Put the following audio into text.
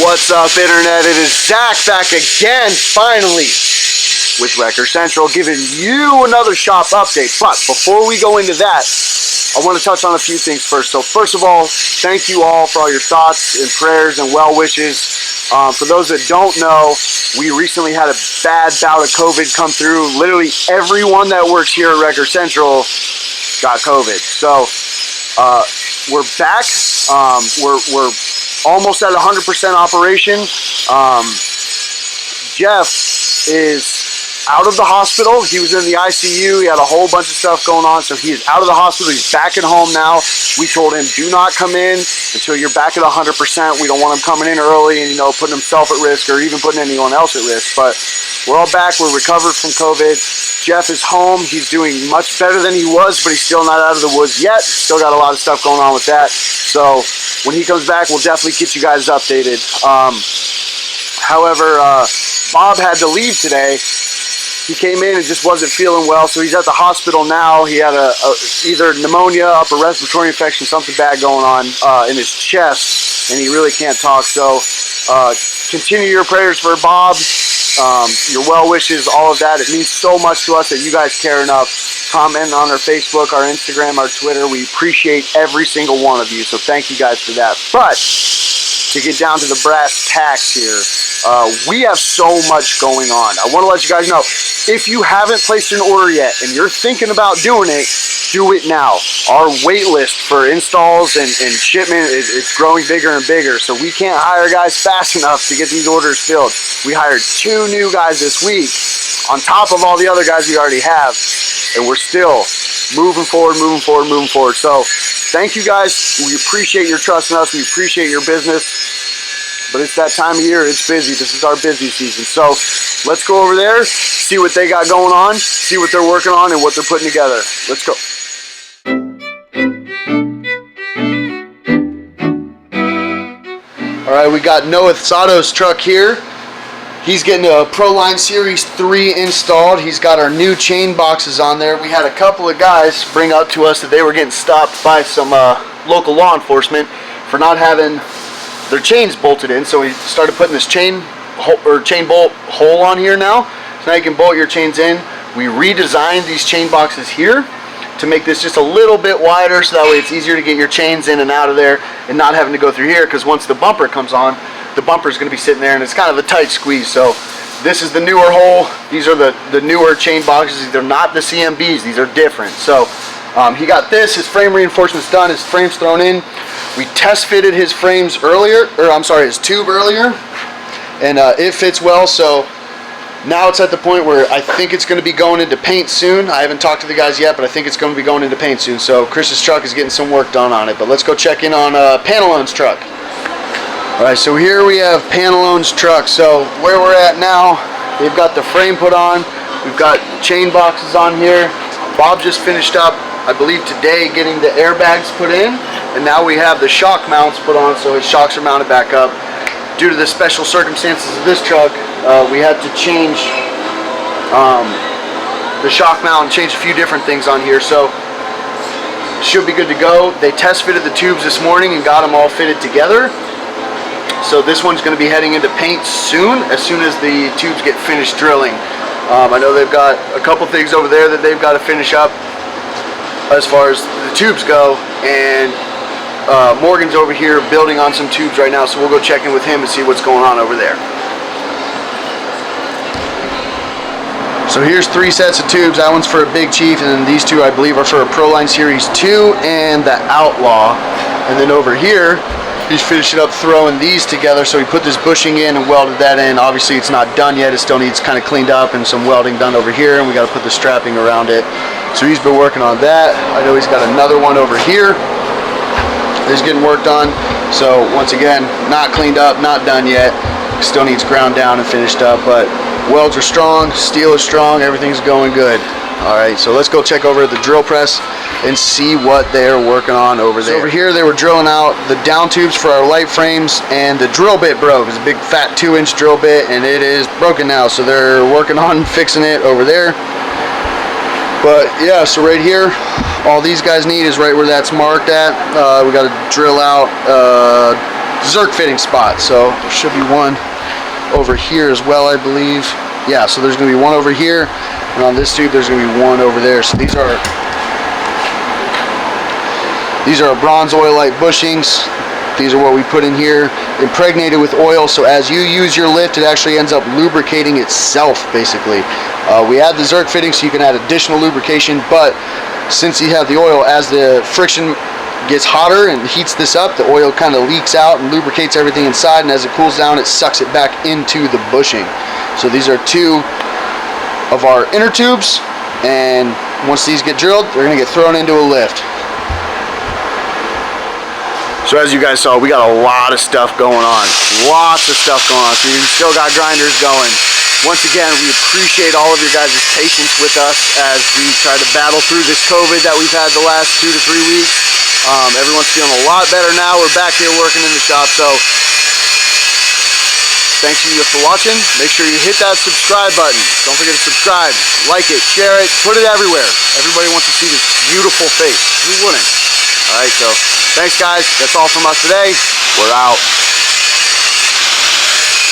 What's up, Internet? It is Zach back again, finally, with Wrecker Central, giving you another shop update. But before we go into that, I want to touch on a few things first. So first of all, thank you all for all your thoughts and prayers and well wishes. For those that don't know, we recently had a bad bout of COVID come through. Literally everyone that works here at Wrecker Central got COVID. So we're back. We're almost at 100% operation. Jeff is out of the hospital. He was in the ICU. He had a whole bunch of stuff going on, so he is out of the hospital. He's back at home now. We told him, do not come in until you're back at 100%. We don't want him coming in early and, putting himself at risk or even putting anyone else at risk. But we're all back. We're recovered from COVID. Jeff is home. He's doing much better than he was, but he's still not out of the woods yet. Still got a lot of stuff going on with that. So when he comes back, we'll definitely get you guys updated. However, Bob had to leave today. He came in and just wasn't feeling well, so he's at the hospital now. He had either pneumonia, upper respiratory infection, something bad going on in his chest, and he really can't talk. So continue your prayers for Bob, your well wishes, all of that. It means so much to us that you guys care enough. Comment on our Facebook, our Instagram, our Twitter. We appreciate every single one of you, so thank you guys for that. But to get down to the brass tacks here, we have so much going on. I want to let you guys know, if you haven't placed an order yet and you're thinking about doing it, do it now. Our wait list for installs and shipment is growing bigger and bigger, so we can't hire guys fast enough to get these orders filled. We hired 2 new guys this week on top of all the other guys we already have, and we're still moving forward. So thank you guys. We appreciate your trust in us. We appreciate your business. But it's that time of year. It's busy. This is our busy season. So let's go over there, see what they got going on, see what they're working on and what they're putting together. Let's go. All right, we got Noah Sato's truck here. He's getting a Proline Series 3 installed. He's got our new chain boxes on there. We had a couple of guys bring up to us that they were getting stopped by some local law enforcement for not having their chains bolted in. So we started putting this chain bolt hole on here now. So now you can bolt your chains in. We redesigned these chain boxes here to make this just a little bit wider, so that way it's easier to get your chains in and out of there and not having to go through here, because once the bumper comes on, the bumper is going to be sitting there and it's kind of a tight squeeze. So this is the newer hole. These are the newer chain boxes. They're not the CMBs. These are different. So he got this. His frame reinforcement's done. His frame's thrown in. We test fitted his frames earlier, his tube earlier, and it fits well. So now it's at the point where I think it's going to be going into paint soon. I haven't talked to the guys yet, but I think it's going to be going into paint soon. So Chris's truck is getting some work done on it. But let's go check in on Panelone's truck. All right, so here we have Panelone's truck. So where we're at now, they've got the frame put on. We've got chain boxes on here. Bob just finished up, I believe today, getting the airbags put in. And now we have the shock mounts put on, so his shocks are mounted back up. Due to the special circumstances of this truck, we had to change the shock mount and change a few different things on here. So should be good to go. They test fitted the tubes this morning and got them all fitted together. So this one's going to be heading into paint soon as the tubes get finished drilling. I know they've got a couple things over there that they've got to finish up as far as the tubes go, and Morgan's over here building on some tubes right now, so we'll go check in with him and see what's going on over there. So here's 3 sets of tubes. That one's for a Big Chief, and then these 2 I believe are for a Proline Series 2 and the Outlaw. And then over here, he's finishing up throwing these together. So he put this bushing in and welded that in. Obviously it's not done yet. It still needs kind of cleaned up and some welding done over here, and we got to put the strapping around it. So he's been working on that. I know he's got another one over here that's getting worked on. So once again, not cleaned up, not done yet. Still needs ground down and finished up, but welds are strong, steel is strong, everything's going good. All right, so let's go check over the drill press and see what they're working on over there. So over here, they were drilling out the down tubes for our light frames, and the drill bit broke. It's a big fat 2-inch drill bit, and it is broken now. So they're working on fixing it over there. But yeah, so right here, all these guys need is right where that's marked at. We got to drill out Zerk fitting spot. So there should be one over here as well, I believe. Yeah, so there's going to be one over here, and on this tube there's going to be one over there. So these are bronze oilite bushings. These are what we put in here, impregnated with oil, so as you use your lift, it actually ends up lubricating itself, basically. We add the Zerk fitting so you can add additional lubrication, but since you have the oil, as the friction gets hotter and heats this up, the oil kind of leaks out and lubricates everything inside, and as it cools down, it sucks it back into the bushing. So these are two of our inner tubes, and once these get drilled, they're going to get thrown into a lift. So as you guys saw, we got a lot of stuff going on. Lots of stuff going on. So you still got grinders going. Once again, we appreciate all of your guys' patience with us as we try to battle through this COVID that we've had the last 2 to 3 weeks. Everyone's feeling a lot better now. We're back here working in the shop. So thanks to you for watching. Make sure you hit that subscribe button. Don't forget to subscribe, like it, share it, put it everywhere. Everybody wants to see this beautiful face. Who wouldn't? All right, so thanks guys. That's all from us today. We're out.